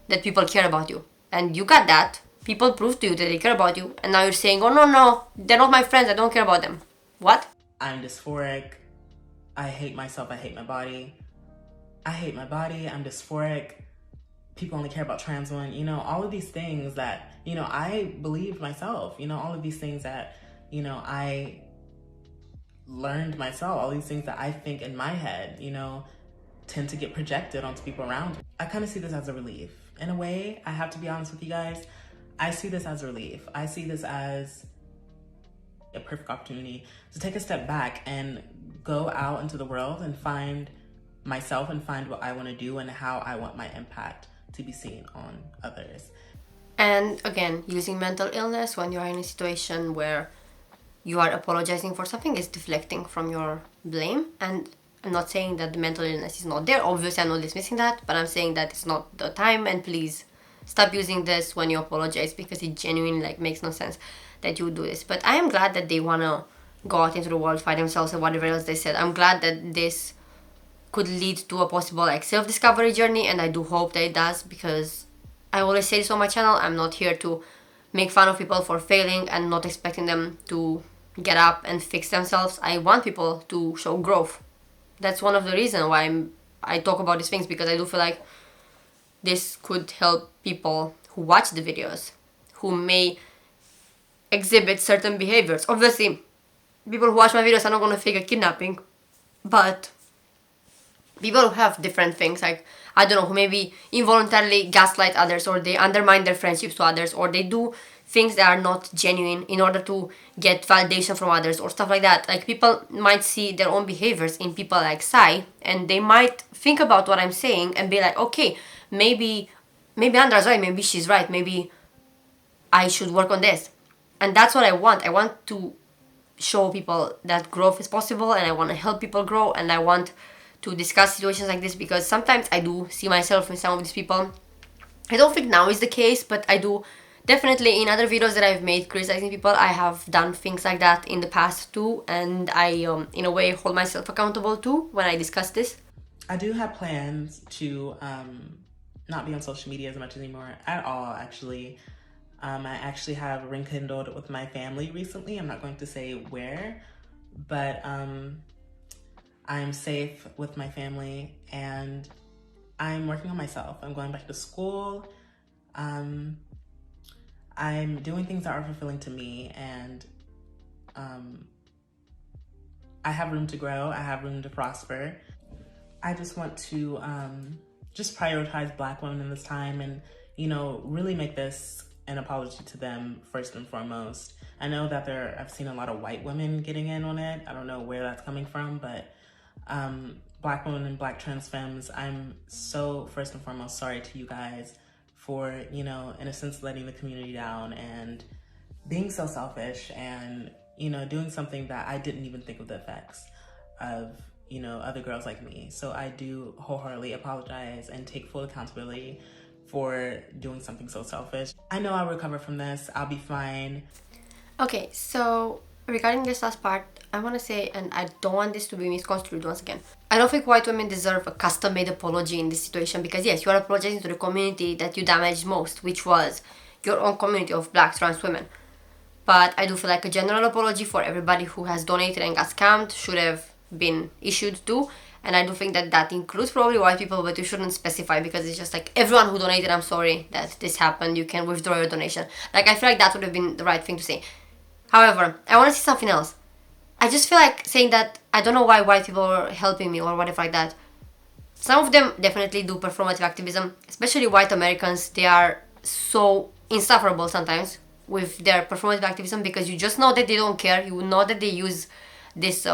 that people care about you. And you got that. People proved to you that they care about you. And now you're saying, oh no, they're not my friends, I don't care about them. What? I'm dysphoric. I hate myself. I hate my body. I hate my body. I'm dysphoric. People only care about trans women. You know, all of these things that, you know, I believed myself. You know, all of these things that, you know, I learned myself. All these things that I think in my head, you know, tend to get projected onto people around me. I kind of see this as a relief. In a way, I have to be honest with you guys. I see this as a relief. I see this as a perfect opportunity to take a step back and go out into the world and find myself and find what I want to do and how I want my impact to be seen on others. And again, using mental illness when you are in a situation where you are apologizing for something is deflecting from your blame. And I'm not saying that the mental illness is not there. Obviously, I'm not dismissing that, but I'm saying that it's not the time. And please stop using this when you apologize because it genuinely like makes no sense that you would do this. But I am glad that they wanna go out into the world, find themselves, and whatever else they said. I'm glad that this could lead to a possible like self-discovery journey, and I do hope that it does because I always say this on my channel. I'm not here to make fun of people for failing and not expecting them to get up and fix themselves. I want people to show growth. That's one of the reasons why I talk about these things, because I do feel like this could help people who watch the videos who may exhibit certain behaviors. Obviously, people who watch my videos are not going to fake a kidnapping, but people who have different things, like, I don't know, who maybe involuntarily gaslight others, or they undermine their friendships to others, or they do things that are not genuine in order to get validation from others or stuff like that. Like, people might see their own behaviors in people like Sai, and they might think about what I'm saying and be like, okay, maybe Andra's right, maybe she's right, maybe I should work on this. And that's what I want. I want to show people that growth is possible, and I want to help people grow, and I want to discuss situations like this because sometimes I do see myself in some of these people. I don't think now is the case, but I do definitely in other videos that I've made criticizing people, I have done things like that in the past too, and I in a way hold myself accountable too when I discuss this. I do have plans to not be on social media as much anymore at all, actually. I actually have rekindled with my family recently. I'm not going to say where, but I'm safe with my family and I'm working on myself. I'm going back to school. I'm doing things that are fulfilling to me, and I have room to grow. I have room to prosper. I just want to just prioritize Black women in this time and, you know, really make this an apology to them first and foremost. I know that I've seen a lot of white women getting in on it. I don't know where that's coming from, but Black women and Black trans femmes, I'm so first and foremost sorry to you guys for, you know, in a sense, letting the community down and being so selfish and, you know, doing something that I didn't even think of the effects of, you know, other girls like me. So I do wholeheartedly apologize and take full accountability for doing something so selfish. I know I'll recover from this. I'll be fine. Okay, so regarding this last part, I want to say, and I don't want this to be misconstrued once again, I don't think white women deserve a custom-made apology in this situation, because yes, you are apologizing to the community that you damaged most, which was your own community of Black trans women. But I do feel like a general apology for everybody who has donated and got scammed should have been issued too. And I do think that that includes probably white people, but you shouldn't specify, because it's just like, everyone who donated, I'm sorry that this happened, you can withdraw your donation. Like, I feel like that would have been the right thing to say. However, I want to say something else. I just feel like saying that I don't know why white people are helping me or whatever like that. Some of them definitely do performative activism, especially white Americans. They are so insufferable sometimes with their performative activism, because you just know that they don't care. You know that they use this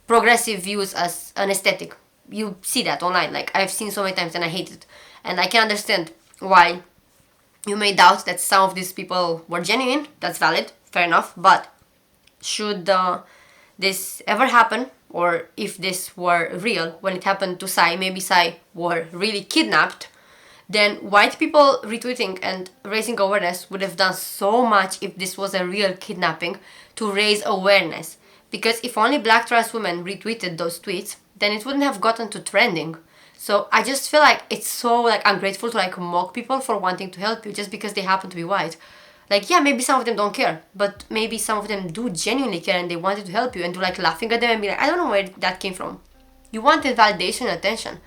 progressive views as an aesthetic. you see that online. Like, I've seen so many times and I hate it. And I can understand why you may doubt that some of these people were genuine. That's valid, fair enough. But should this ever happen, or if this were real when it happened to Sai, maybe Sai were really kidnapped, then white people retweeting and raising awareness would have done so much if this was a real kidnapping to raise awareness. Because if only black trans women retweeted those tweets, then it wouldn't have gotten to trending. So I just feel like it's so like ungrateful to like mock people for wanting to help you just because they happen to be white. Like, yeah, maybe some of them don't care, but maybe some of them do genuinely care and they wanted to help you, and to like laughing at them and be like, I don't know where that came from. You wanted validation and attention.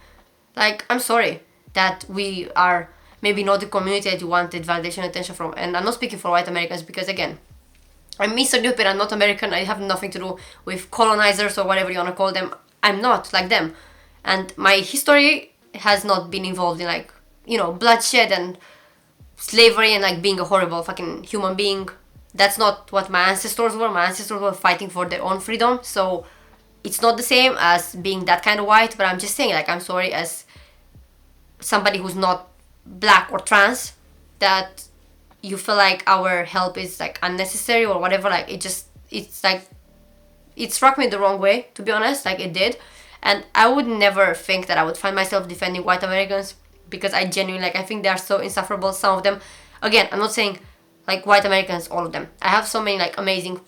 Like, I'm sorry that we are maybe not the community that you wanted validation and attention from. And I'm not speaking for white Americans because, again, I'm Eastern European, I'm not American. I have nothing to do with colonizers or whatever you want to call them. I'm not like them. And my history has not been involved in like, you know, bloodshed and slavery and like being a horrible fucking human being. That's not what my ancestors were. My ancestors were fighting for their own freedom. So it's not the same as being that kind of white. But I'm just saying, like, I'm sorry as somebody who's not black or trans that you feel like our help is like unnecessary or whatever. Like, it's like, it struck me the wrong way, to be honest. Like, it did. And I would never think that I would find myself defending white Americans, because I genuinely, like, I think they are so insufferable, some of them. Again, I'm not saying like white Americans, all of them. I have so many like amazing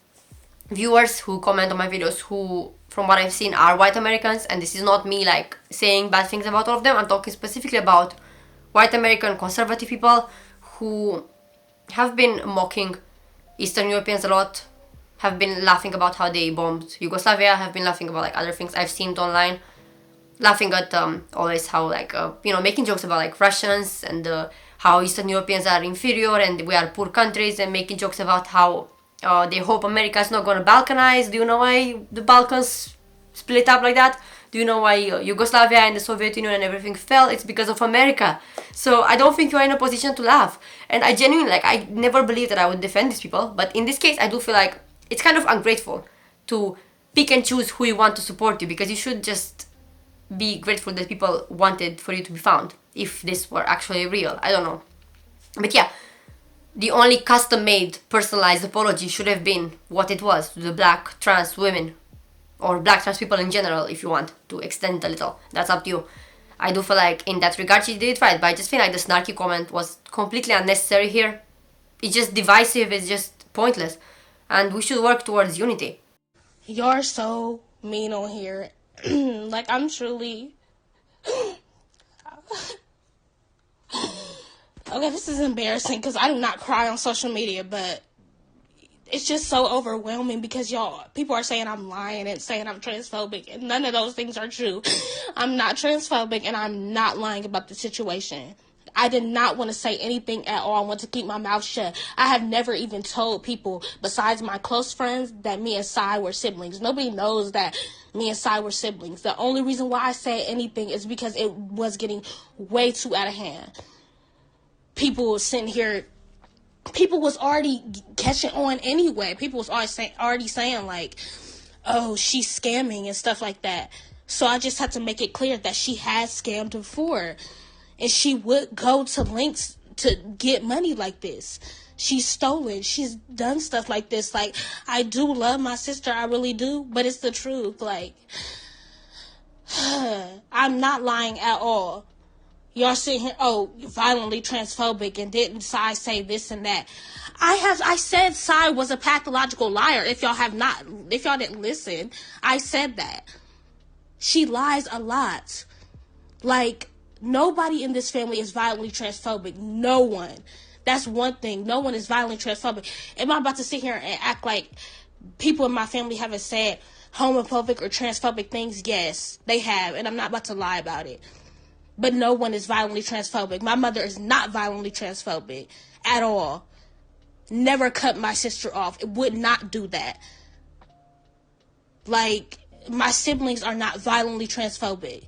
viewers who comment on my videos who, from what I've seen, are white Americans, and this is not me like saying bad things about all of them. I'm talking specifically about white American conservative people who have been mocking Eastern Europeans a lot, have been laughing about how they bombed Yugoslavia, have been laughing about like other things I've seen online, laughing at always how like you know, making jokes about like Russians and how Eastern Europeans are inferior and we are poor countries, and making jokes about how they hope America is not going to Balkanize. Do you know why the Balkans split up like that? Do you know why Yugoslavia and the Soviet Union and everything fell? It's because of America. So I don't think you are in a position to laugh. And I genuinely, like, I never believed that I would defend these people, but in this case I do feel like it's kind of ungrateful to pick and choose who you want to support you, because you should just be grateful that people wanted for you to be found, if this were actually real. I don't know. But yeah, the only custom-made, personalized apology should have been what it was to the black trans women, or black trans people in general, if you want to extend it a little. That's up to you. I do feel like in that regard she did it right, but I just feel like the snarky comment was completely unnecessary here. It's just divisive, it's just pointless, and we should work towards unity. You're so mean on here. Like, I'm truly... Okay, this is embarrassing because I do not cry on social media, but it's just so overwhelming because people are saying I'm lying and saying I'm transphobic, and none of those things are true. I'm not transphobic, and I'm not lying about the situation. I did not want to say anything at all. I want to keep my mouth shut. I have never even told people, besides my close friends, that me and Sai were siblings. Nobody knows that me and Sai were siblings. The only reason why I said anything is because it was getting way too out of hand. People were sitting here, people was already catching on anyway. People was already saying like, oh, she's scamming and stuff like that. So I just had to make it clear that she has scammed before. And she would go to lengths to get money like this. She's stolen. She's done stuff like this. Like, I do love my sister. I really do. But it's the truth. Like, I'm not lying at all. Y'all sitting here, oh, violently transphobic, and didn't Sai say this and that. I said Sai was a pathological liar. If y'all didn't listen, I said that. She lies a lot. Like, nobody in this family is violently transphobic. No one. That's one thing. No one is violently transphobic. Am I about to sit here and act like people in my family haven't said homophobic or transphobic things? Yes, they have, and I'm not about to lie about it. But no one is violently transphobic. My mother is not violently transphobic at all. Never cut my sister off. It would not do that. Like, my siblings are not violently transphobic.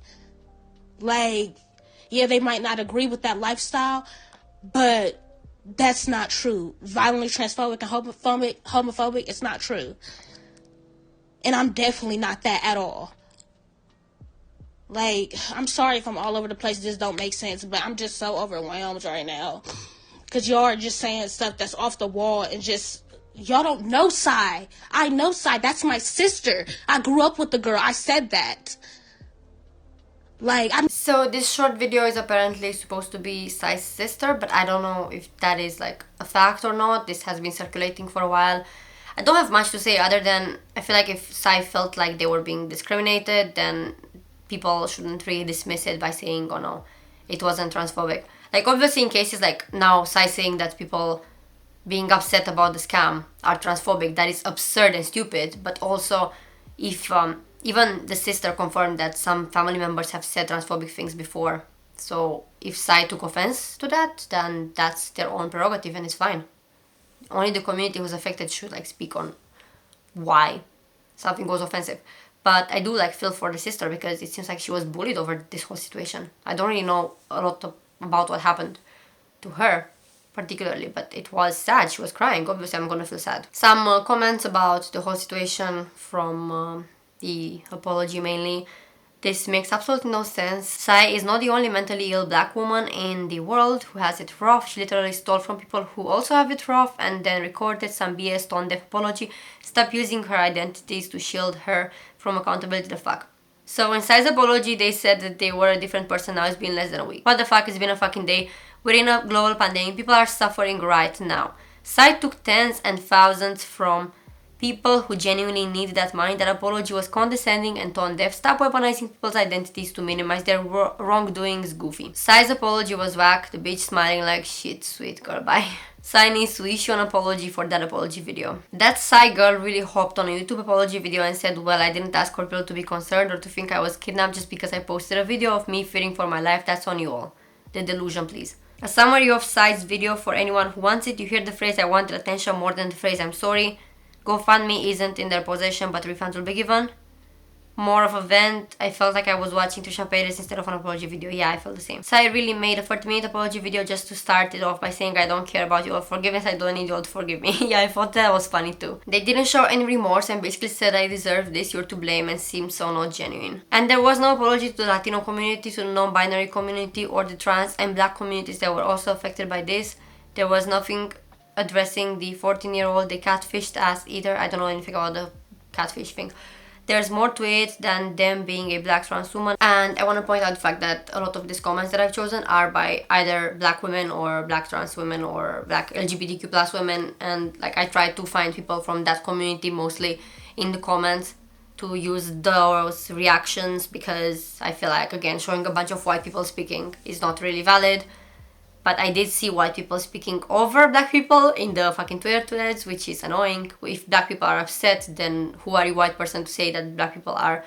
Like, yeah, they might not agree with that lifestyle, but that's not true. Violently transphobic and homophobic, it's not true. And I'm definitely not that at all. Like, I'm sorry if I'm all over the place, this don't make sense, but I'm just so overwhelmed right now. Because y'all are just saying stuff that's off the wall and just, y'all don't know Sai. I know Sai. That's my sister. I grew up with the girl. I said that. Like, So this short video is apparently supposed to be Sai's sister, but I don't know if that is like a fact or not. This has been circulating for a while. I don't have much to say other than I feel like if Sai felt like they were being discriminated, then people shouldn't really dismiss it by saying, oh no, it wasn't transphobic. Like obviously in cases like now Sai saying that people being upset about the scam are transphobic, that is absurd and stupid. But also if even the sister confirmed that some family members have said transphobic things before. So if Sai took offense to that, then that's their own prerogative and it's fine. Only the community who's affected should like speak on why something was offensive. But I do like feel for the sister because it seems like she was bullied over this whole situation. I don't really know a lot about what happened to her particularly, but it was sad. She was crying. Obviously I'm gonna feel sad. Some comments about the whole situation from the apology mainly. This makes absolutely no sense. Sai is not the only mentally ill black woman in the world who has it rough. She literally stole from people who also have it rough and then recorded some BS tone-deaf apology. Stop using her identities to shield her from accountability, the fuck. So in Sai's apology, they said that they were a different person. Now it's been less than a week. What the fuck? It's been a fucking day. We're in a global pandemic. People are suffering right now. Sai took tens and thousands from people who genuinely need that money. That apology was condescending and tone deaf. Stop weaponizing people's identities to minimize their wrongdoings, goofy. Sai's apology was whack, the bitch smiling like shit, sweet girl, bye. Sai needs to issue an apology for that apology video. That Sai girl really hopped on a YouTube apology video and said, well, I didn't ask for people to be concerned or to think I was kidnapped just because I posted a video of me fearing for my life. That's on you all. The delusion, please. A summary of Sai's video for anyone who wants it. You hear the phrase, I wanted attention more than the phrase, I'm sorry. GoFundMe isn't in their possession, but refunds will be given. More of a vent. I felt like I was watching Trisha Paytas instead of an apology video. Yeah, I felt the same. Sai really made a 30-minute apology video just to start it off by saying I don't care about your forgiveness, I don't need you all to forgive me. Yeah, I thought that was funny too. They didn't show any remorse and basically said I deserve this, you're to blame, and seemed so not genuine. And there was no apology to the Latino community, to the non-binary community, or the trans and black communities that were also affected by this. There was nothing addressing the 14-year-old they catfished as either. I don't know anything about the catfish thing. There's more to it than them being a black trans woman. And I want to point out the fact that a lot of these comments that I've chosen are by either black women or black trans women or black LGBTQ plus women. And like I tried to find people from that community mostly in the comments to use those reactions because I feel like, again, showing a bunch of white people speaking is not really valid. But I did see white people speaking over black people in the fucking Twitter threads, which is annoying. If black people are upset, then who are you white person to say that black people are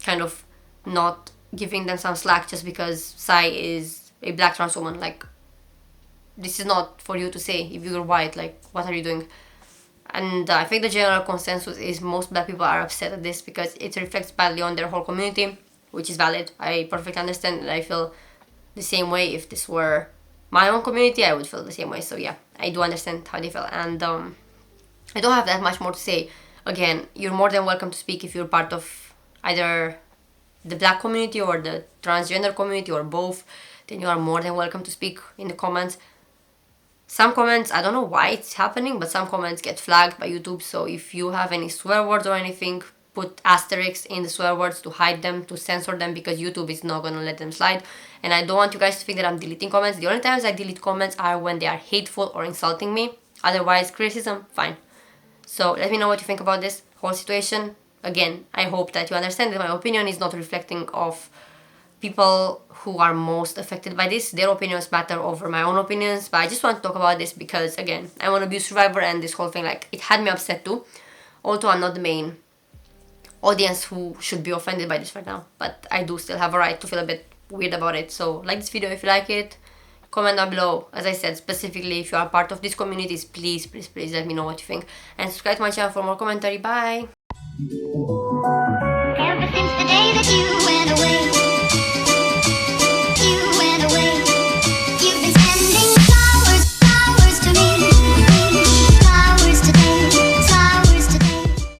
kind of not giving them some slack just because Sai is a black trans woman? Like, this is not for you to say if you're white, like, what are you doing? And I think the general consensus is most black people are upset at this because it reflects badly on their whole community, which is valid. I perfectly understand and I feel the same way if this were my own community, I would feel the same way. So yeah, I do understand how they feel. And I don't have that much more to say. Again, you're more than welcome to speak if you're part of either the black community or the transgender community or both. Then you are more than welcome to speak in the comments. Some comments, I don't know why it's happening, but some comments get flagged by YouTube. So if you have any swear words or anything, put asterisks in the swear words to hide them, to censor them, because YouTube is not gonna let them slide. And I don't want you guys to think that I'm deleting comments. The only times I delete comments are when they are hateful or insulting me. Otherwise, criticism, fine. So let me know what you think about this whole situation. Again, I hope that you understand that my opinion is not reflecting of people who are most affected by this. Their opinions matter over my own opinions. But I just want to talk about this because, again, I'm an abuse survivor and this whole thing, like, it had me upset too. Although I'm not the main audience who should be offended by this right now, but I do still have a right to feel a bit weird about it. So like this video if you like it, comment down below. As I said, specifically if you are part of these communities, please let me know what you think, and subscribe to my channel for more commentary. Bye. Ever since the day that you